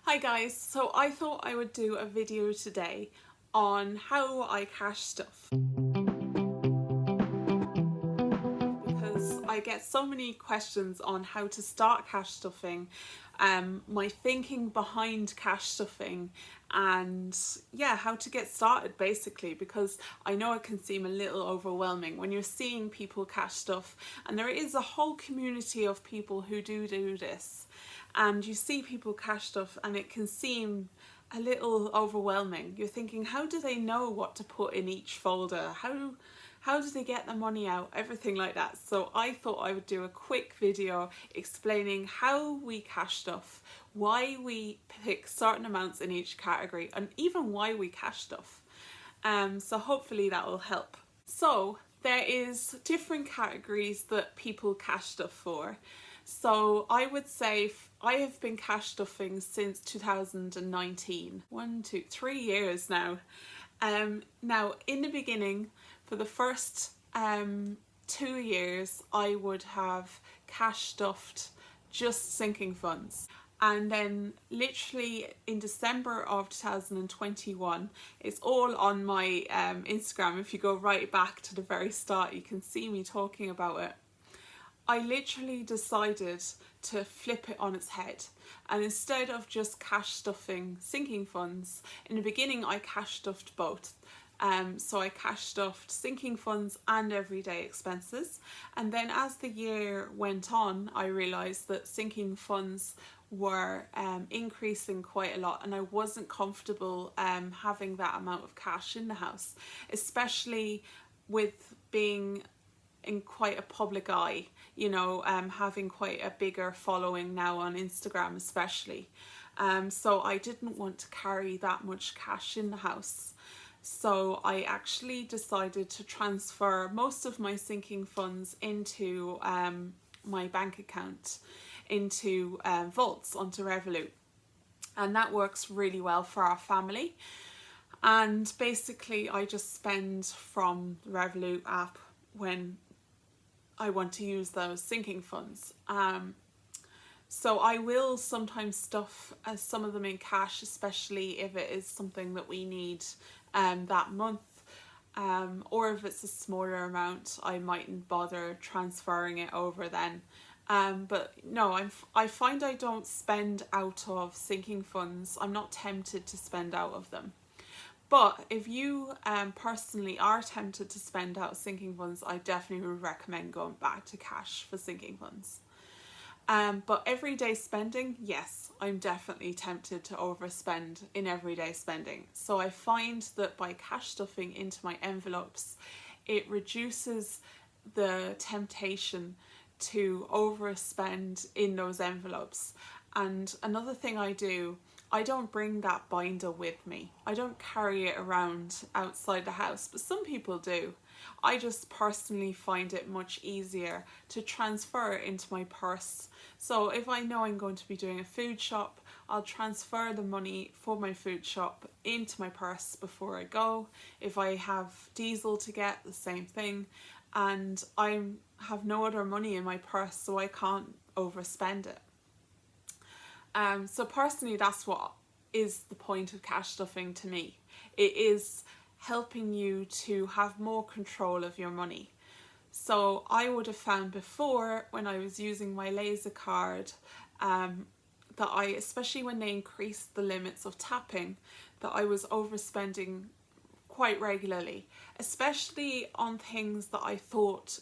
Hi guys, so I thought I would do a video today on how I cash stuff because I get so many questions on how to start cash stuffing, my thinking behind cash stuffing, and yeah, how to get started basically, because I know it can seem a little overwhelming when you're seeing people cash stuff, and there is a whole community of people who do this, and you see people cash stuff and it can seem a little overwhelming. You're thinking, how do they know what to put in each folder? How do they get the money out? Everything like that. So I thought I would do a quick video explaining how we cash stuff, why we pick certain amounts in each category, and even why we cash stuff. So hopefully that will help. So there is different categories that people cash stuff for. So I would say I have been cash stuffing since 2019. 3 years now. Now in the beginning, for the first 2 years, I would have cash stuffed just sinking funds. And then literally in December of 2021, it's all on my Instagram. If you go right back to the very start, you can see me talking about it. I literally decided to flip it on its head, and instead of just cash stuffing sinking funds, in the beginning I cash stuffed both. So I cash stuffed sinking funds and everyday expenses, and then as the year went on I realised that sinking funds were increasing quite a lot, and I wasn't comfortable having that amount of cash in the house, especially with being in quite a public eye, you know, having quite a bigger following now on Instagram especially. So I didn't want to carry that much cash in the house. So I actually decided to transfer most of my sinking funds into my bank account, into vaults onto Revolut. And that works really well for our family. And basically I just spend from the Revolut app when I want to use those sinking funds. So I will sometimes stuff some of them in cash, especially if it is something that we need that month, or if it's a smaller amount I mightn't bother transferring it over then. But no, I find I don't spend out of sinking funds. I'm not tempted to spend out of them. But if you personally are tempted to spend out sinking funds, I definitely would recommend going back to cash for sinking funds. But everyday spending, yes, I'm definitely tempted to overspend in everyday spending. So I find that by cash stuffing into my envelopes, it reduces the temptation to overspend in those envelopes. And another thing I do, I don't bring that binder with me. I don't carry it around outside the house, but some people do. I just personally find it much easier to transfer it into my purse. So if I know I'm going to be doing a food shop, I'll transfer the money for my food shop into my purse before I go. If I have diesel to get, the same thing. And I have no other money in my purse, so I can't overspend it. So personally, that's what is the point of cash stuffing to me. It is helping you to have more control of your money. So I would have found before, when I was using my laser card, that especially when they increased the limits of tapping, that I was overspending quite regularly, especially on things that I thought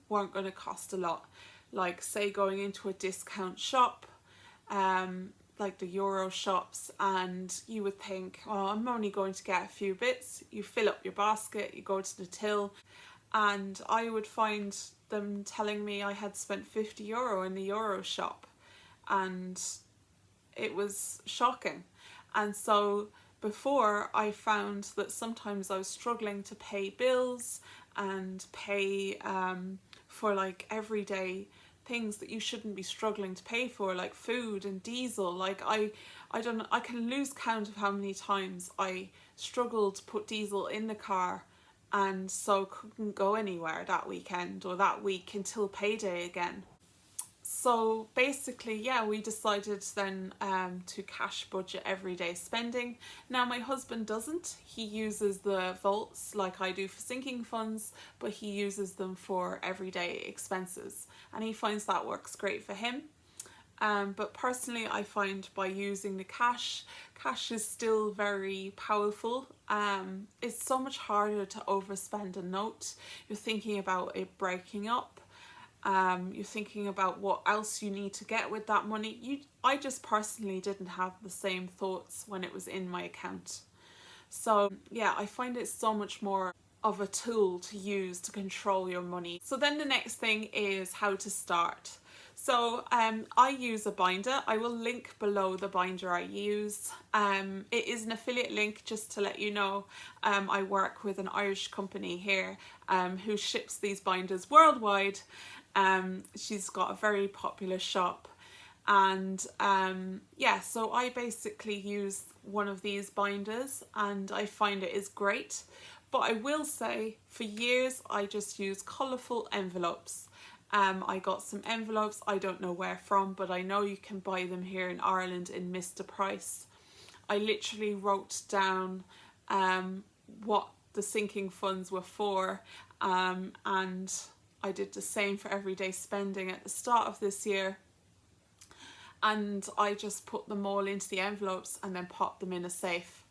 weren't going to cost a lot, like say going into a discount shop, like the Euro shops, and you would think, oh, I'm only going to get a few bits. You fill up your basket, you go to the till, and I would find them telling me I had spent €50 in the Euro shop, and it was shocking. And so before, I found that sometimes I was struggling to pay bills and pay for like everyday things that you shouldn't be struggling to pay for, like food and diesel. Like I can lose count of how many times I struggled to put diesel in the car, and so couldn't go anywhere that weekend or that week until payday again. So basically, yeah, we decided then to cash budget everyday spending. Now my husband doesn't. He uses the vaults like I do for sinking funds, but he uses them for everyday expenses, and he finds that works great for him. But personally, I find by using the cash is still very powerful. It's so much harder to overspend a note. You're thinking about it breaking up. You're thinking about what else you need to get with that money. I just personally didn't have the same thoughts when it was in my account. So yeah, I find it so much more of a tool to use to control your money. So then the next thing is how to start. So I use a binder. I will link below the binder I use. It is an affiliate link, just to let you know. I work with an Irish company here who ships these binders worldwide. She's got a very popular shop, and yeah, so I basically use one of these binders and I find it is great. But I will say, for years I just used colourful envelopes. I got some envelopes, I don't know where from, but I know you can buy them here in Ireland in Mr. Price. I literally wrote down what the sinking funds were for, and I did the same for everyday spending at the start of this year. And I just put them all into the envelopes and then popped them in a safe.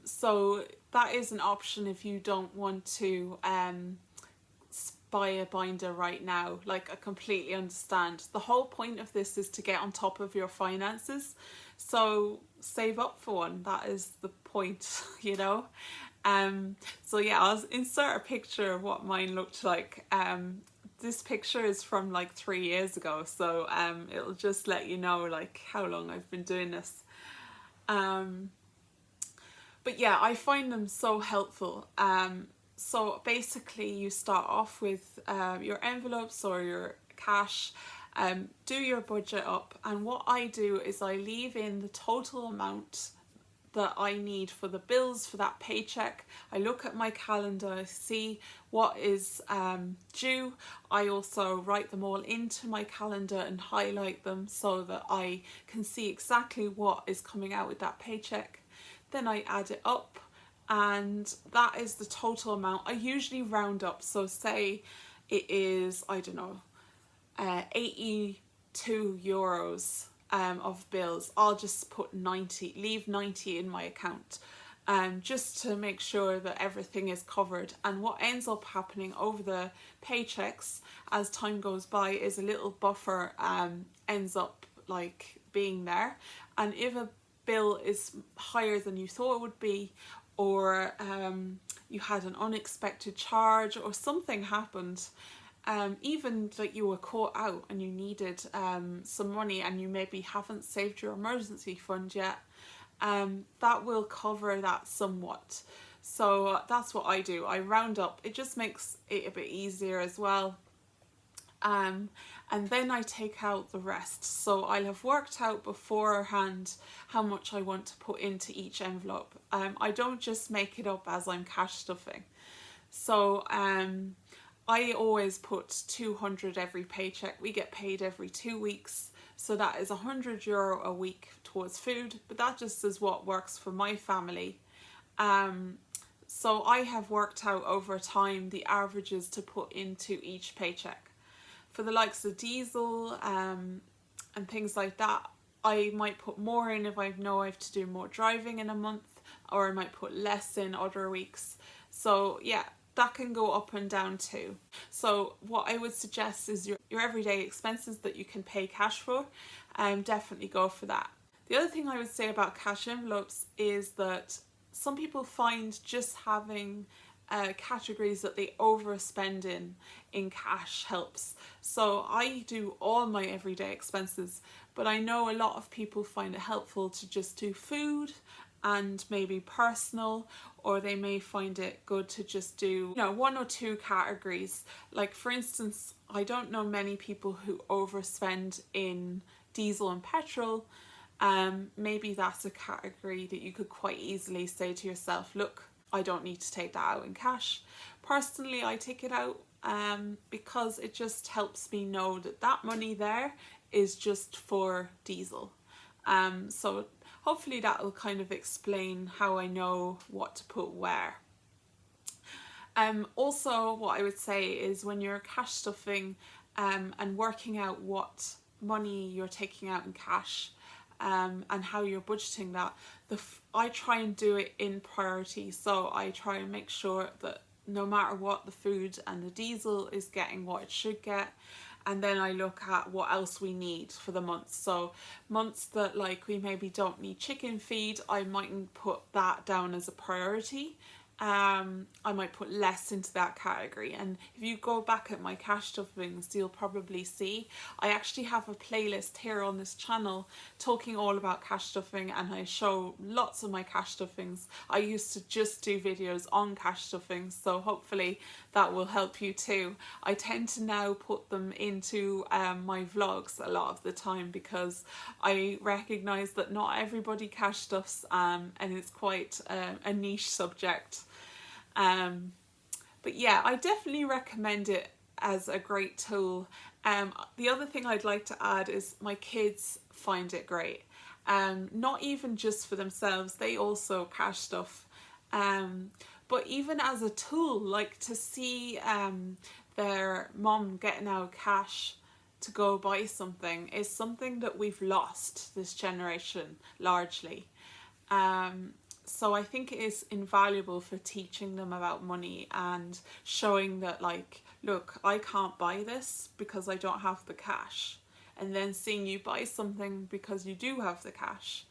So that is an option if you don't want to buy a binder right now. Like, I completely understand. The whole point of this is to get on top of your finances, so save up for one. That is the point, you know. So yeah, I'll insert a picture of what mine looked like. This picture is from like 3 years ago, so it'll just let you know like how long I've been doing this. But yeah, I find them so helpful. So basically you start off with your envelopes or your cash, do your budget up, and what I do is I leave in the total amount that I need for the bills for that paycheck. I look at my calendar, see what is due. I also write them all into my calendar and highlight them so that I can see exactly what is coming out with that paycheck. Then I add it up, and that is the total amount. I usually round up, so say it is, I don't know, 82 euros of bills. I'll just put 90, leave 90 in my account, just to make sure that everything is covered. And what ends up happening over the paychecks as time goes by is a little buffer ends up like being there, and if a bill is higher than you thought it would be, or you had an unexpected charge or something happened, even like you were caught out and you needed some money and you maybe haven't saved your emergency fund yet, that will cover that somewhat. So that's what I do. I round up. It just makes it a bit easier as well. And then I take out the rest. So I'll have worked out beforehand how much I want to put into each envelope. I don't just make it up as I'm cash stuffing. So I always put 200 every paycheck. We get paid every 2 weeks. So that is €100 a week towards food, but that just is what works for my family. So I have worked out over time the averages to put into each paycheck. For the likes of diesel and things like that, I might put more in if I know I have to do more driving in a month, or I might put less in other weeks. So yeah, that can go up and down too. So what I would suggest is your everyday expenses that you can pay cash for, definitely go for that. The other thing I would say about cash envelopes is that some people find just having categories that they overspend in cash helps. So I do all my everyday expenses, but I know a lot of people find it helpful to just do food and maybe personal, or they may find it good to just do, 1 or 2 categories. Like for instance, I don't know many people who overspend in diesel and petrol. Maybe that's a category that you could quite easily say to yourself, look, I don't need to take that out in cash. Personally, I take it out because it just helps me know that that money there is just for diesel. So hopefully that will kind of explain how I know what to put where. Also, what I would say is when you're cash stuffing and working out what money you're taking out in cash and how you're budgeting that, I try and do it in priority. So I try and make sure that no matter what, the food and the diesel is getting what it should get. And then I look at what else we need for the month. So months that like we maybe don't need chicken feed, I mightn't put that down as a priority. I might put less into that category. And if you go back at my cash stuffings, you'll probably see I actually have a playlist here on this channel talking all about cash stuffing, and I show lots of my cash stuffings. I used to just do videos on cash stuffings, so hopefully that will help you too. I tend to now put them into my vlogs a lot of the time because I recognise that not everybody cash stuffs and it's quite a niche subject. But yeah, I definitely recommend it as a great tool. The other thing I'd like to add is my kids find it great. Not even just for themselves, they also cash stuff. But even as a tool, like to see their mom getting out cash to go buy something is something that we've lost this generation largely. So I think it is invaluable for teaching them about money and showing that, like, look, I can't buy this because I don't have the cash. And then seeing you buy something because you do have the cash.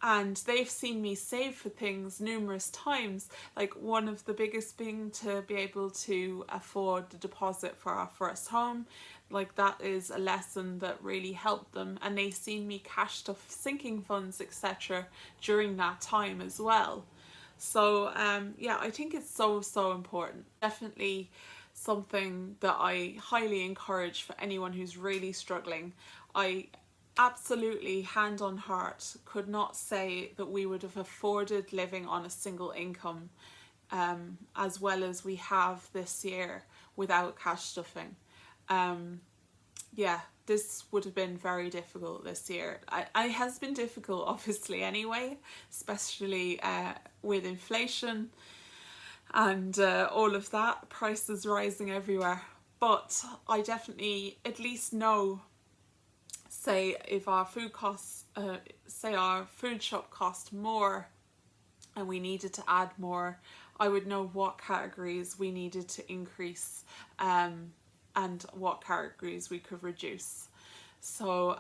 And they've seen me save for things numerous times. Like one of the biggest being to be able to afford the deposit for our first home. Like that is a lesson that really helped them, and they've seen me cash stuff sinking funds, etc. during that time as well. So yeah, I think it's so important. Definitely something that I highly encourage for anyone who's really struggling. I absolutely, hand on heart, could not say that we would have afforded living on a single income as well as we have this year without cash stuffing. Yeah, this would have been very difficult this year. It has been difficult obviously anyway, especially with inflation and all of that, prices rising everywhere. But I definitely at least know, say if our food costs, say our food shop cost more and we needed to add more, I would know what categories we needed to increase and what categories we could reduce. So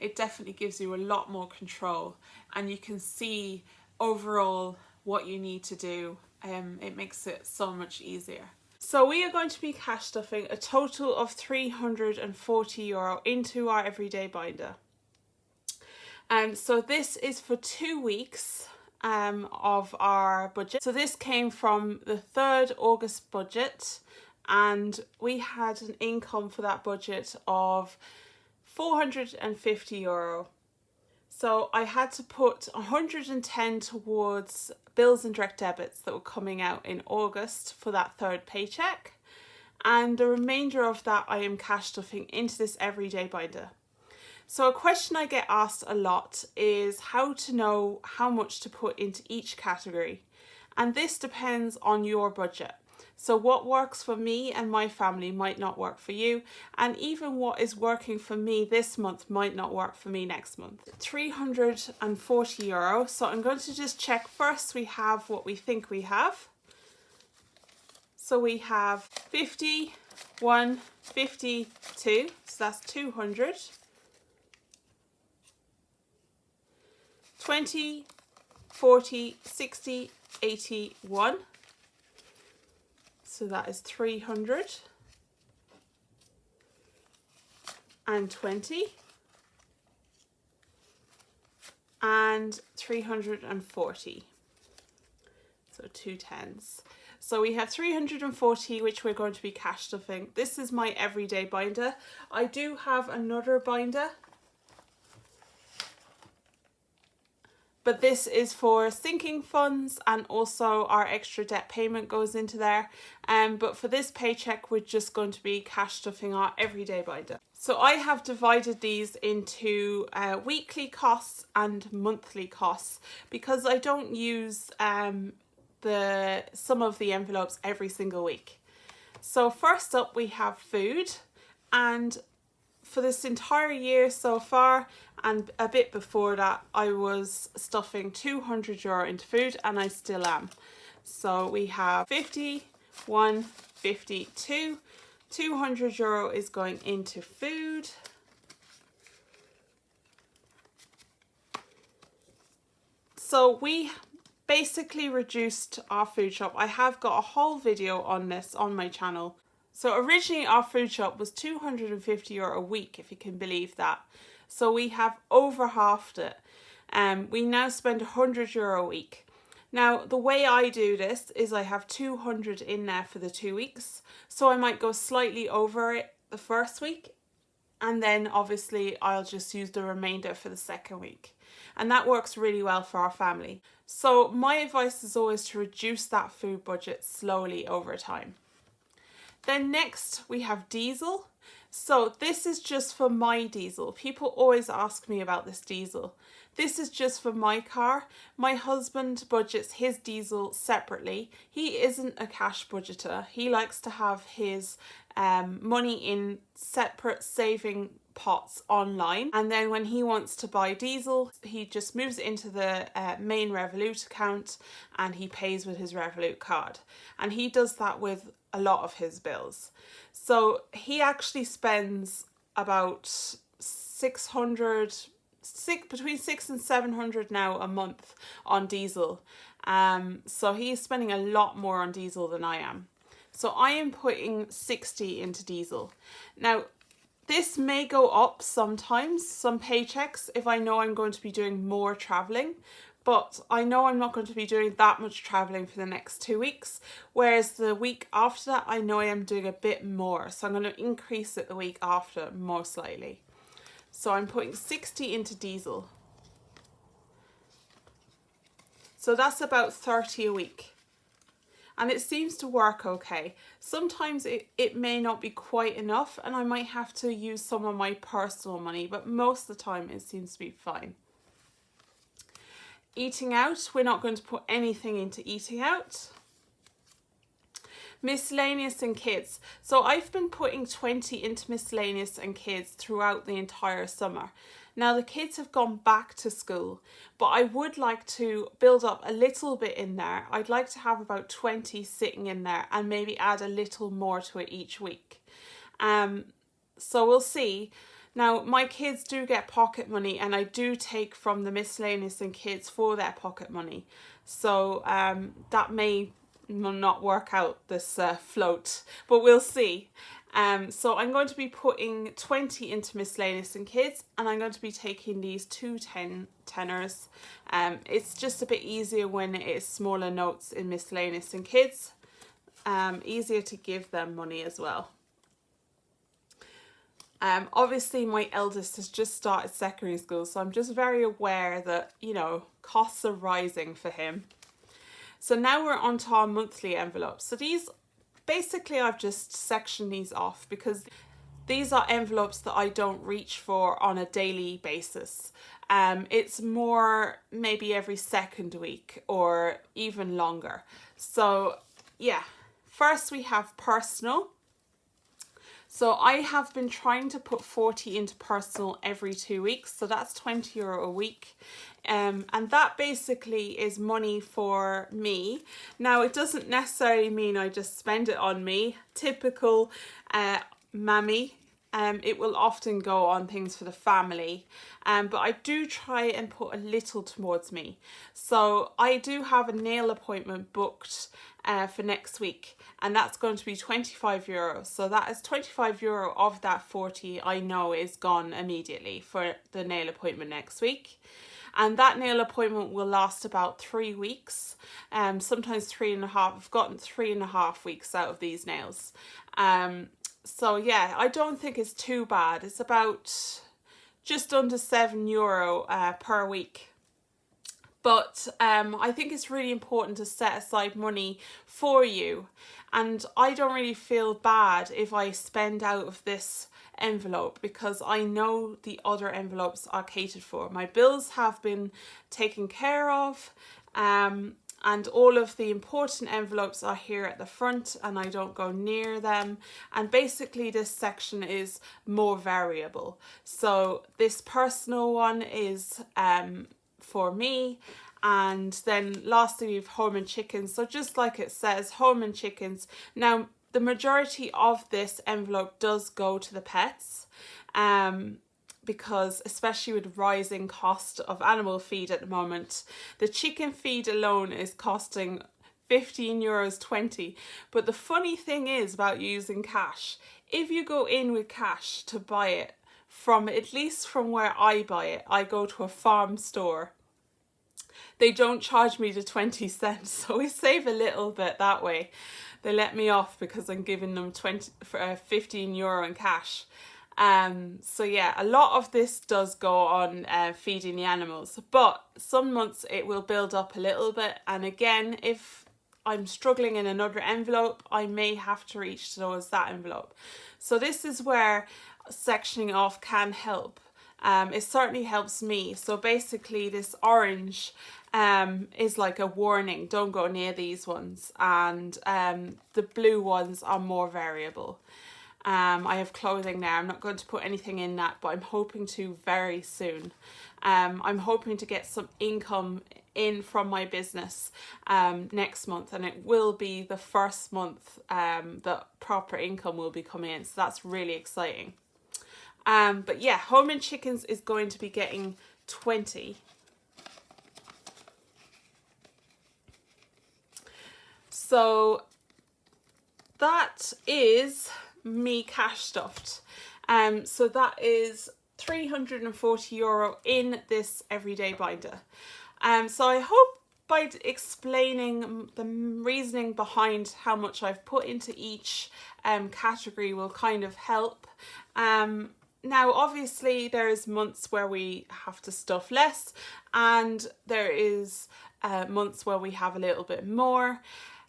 it definitely gives you a lot more control, and you can see overall what you need to do. It makes it so much easier. So we are going to be cash stuffing a total of €340 into our everyday binder. And so this is for 2 weeks of our budget. So this came from the 3rd August budget, and we had an income for that budget of €450. So I had to put 110 towards bills and direct debits that were coming out in August for that 3rd paycheck, and the remainder of that I am cash stuffing into this everyday binder. So a question I get asked a lot is how to know how much to put into each category, and this depends on your budget. So what works for me and my family might not work for you, and even what is working for me this month might not work for me next month. €340. So I'm going to just check first we have what we think we have. So we have 50, 1, 52, so that's 200. 20, 40, 60, 81. So that is 300 and 20 and 340. So 2 tens. So we have 340, which we're going to be cash stuffing. This is my everyday binder. I do have another binder. But this is for sinking funds, and also our extra debt payment goes into there. But for this paycheck, we're just going to be cash stuffing our everyday by day. So I have divided these into weekly costs and monthly costs, because I don't use some of the envelopes every single week. So first up we have food, and for this entire year so far and a bit before that, I was stuffing €200 into food, and I still am. So we have 50, 1, 52, €200 is going into food. So we basically reduced our food shop. I have got a whole video on this on my channel. So originally our food shop was €250 a week, if you can believe that. So we have over halved it. We now spend €100 a week. Now the way I do this is I have 200 in there for the 2 weeks. So I might go slightly over it the first week, and then obviously I'll just use the remainder for the second week. And that works really well for our family. So my advice is always to reduce that food budget slowly over time. Then next we have diesel. So this is just for my diesel. People always ask me about this diesel. This is just for my car. My husband budgets his diesel separately. He isn't a cash budgeter. He likes to have his money in separate saving pots online, and then when he wants to buy diesel, he just moves it into the main Revolut account and he pays with his Revolut card. And he does that with a lot of his bills. So he actually spends about between 600 and 700 now a month on diesel. So he's spending a lot more on diesel than I am. So I am putting 60 into diesel. Now, this may go up sometimes, some paychecks, if I know I'm going to be doing more traveling, but I know I'm not going to be doing that much traveling for the next 2 weeks, whereas the week after that, I know I am doing a bit more. So I'm going to increase it the week after, most likely. So I'm putting 60 into diesel. So that's about 30 a week. And it seems to work okay. Sometimes it may not be quite enough, and I might have to use some of my personal money, but most of the time it seems to be fine. Eating out, we're not going to put anything into eating out. Miscellaneous and kids. So I've been putting 20 into miscellaneous and kids throughout the entire summer. Now the kids have gone back to school, but I would like to build up a little bit in there. I'd like to have about 20 sitting in there and maybe add a little more to it each week. So we'll see. Now my kids do get pocket money, and I do take from the miscellaneous and kids for their pocket money. So that may not work out, this float, but we'll see. So I'm going to be putting 20 into miscellaneous and kids, and I'm going to be taking these 2 tenors. It's just a bit easier when it is smaller notes in miscellaneous and kids. Easier to give them money as well. Obviously my eldest has just started secondary school, so I'm just very aware that, you know, costs are rising for him. So now we're on to our monthly envelopes. So these, basically I've just sectioned these off because these are envelopes that I don't reach for on a daily basis. It's more maybe every second week or even longer. So yeah, first we have personal. So I have been trying to put 40 into personal every 2 weeks. So that's €20 a week. And that basically is money for me. Now, it doesn't necessarily mean I just spend it on me. Typical mammy. It will often go on things for the family. But I do try and put a little towards me. So I do have a nail appointment booked for next week, and that's going to be €25. So that is €25 of that 40 I know is gone immediately for the nail appointment next week. And that nail appointment will last about 3 weeks, sometimes 3.5. I've gotten 3.5 weeks out of these nails. So yeah, I don't think it's too bad. It's about just under €7 per week. But I think it's really important to set aside money for you. And I don't really feel bad if I spend out of this envelope, because I know the other envelopes are catered for. My bills have been taken care of, and all of the important envelopes are here at the front, and I don't go near them. And basically this section is more variable. So this personal one is for me, and then lastly we've home and chickens. So just like it says, home and chickens. Now the majority of this envelope does go to the pets, because especially with rising cost of animal feed at the moment, the chicken feed alone is costing €15.20. But the funny thing is about using cash, if you go in with cash to buy it, from at least from where I buy it, I go to a farm store, they don't charge me the 20 cents, so we save a little bit that way. They let me off because I'm giving them €15 in cash. So yeah, a lot of this does go on feeding the animals, but some months it will build up a little bit, and again, if I'm struggling in another envelope, I may have to reach towards that envelope. So this is where sectioning off can help. It certainly helps me. So basically this orange is like a warning, don't go near these ones, and the blue ones are more variable. I have clothing there. I'm not going to put anything in that, but I'm hoping to very soon. I'm hoping to get some income in from my business next month, and it will be the first month that proper income will be coming in, so that's really exciting. But yeah, home and chickens is going to be getting 20. So that is me cash stuffed. So that is €340 in this everyday binder. So I hope by explaining the reasoning behind how much I've put into each category will kind of help. Now obviously there is months where we have to stuff less, and there is months where we have a little bit more.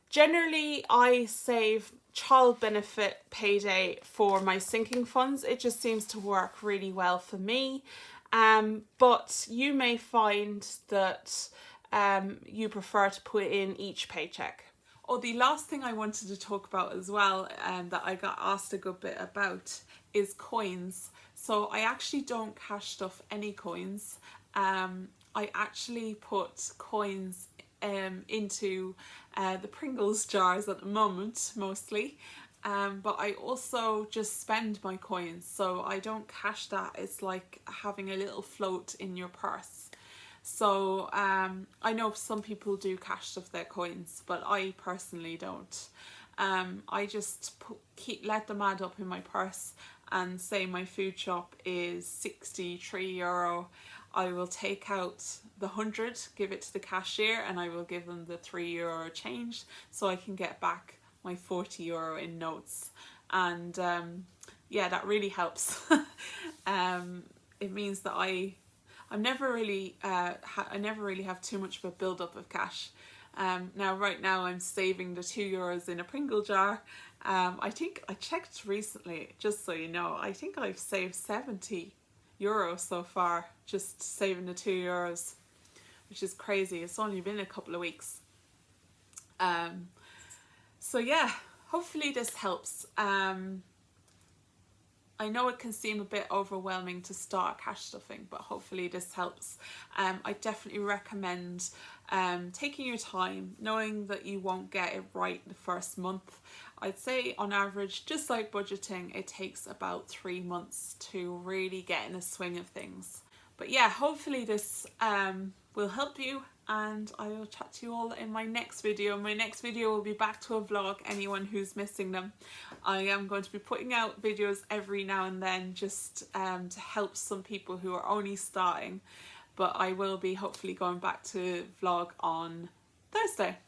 Generally I save child benefit payday for my sinking funds. It just seems to work really well for me, but you may find that you prefer to put in each paycheck. Oh, the last thing I wanted to talk about as well, that I got asked a good bit about, is coins. So I actually don't cash stuff any coins. I actually put coins into the Pringles jars at the moment, mostly, but I also just spend my coins, so I don't cash that. It's like having a little float in your purse. So I know some people do cash stuff their coins, but I personally don't. I just let them add up in my purse, and say my food shop is €63. I will take out the 100, give it to the cashier, and I will give them the €3 change, so I can get back my €40 in notes. And yeah, that really helps. It means that I never really have too much of a build up of cash. Now right now I'm saving the €2 in a Pringle jar. I think I checked recently, just so you know, I think I've saved €70 so far, just saving the €2, which is crazy. It's only been a couple of weeks. So yeah, hopefully this helps. I know it can seem a bit overwhelming to start cash stuffing, but hopefully this helps. I definitely recommend taking your time, knowing that you won't get it right the first month. I'd say on average, just like budgeting, it takes about 3 months to really get in a swing of things. But yeah, hopefully this will help you, and I will chat to you all in my next video. My next video will be back to a vlog, anyone who's missing them. I am going to be putting out videos every now and then, just to help some people who are only starting. But I will be hopefully going back to vlog on Thursday.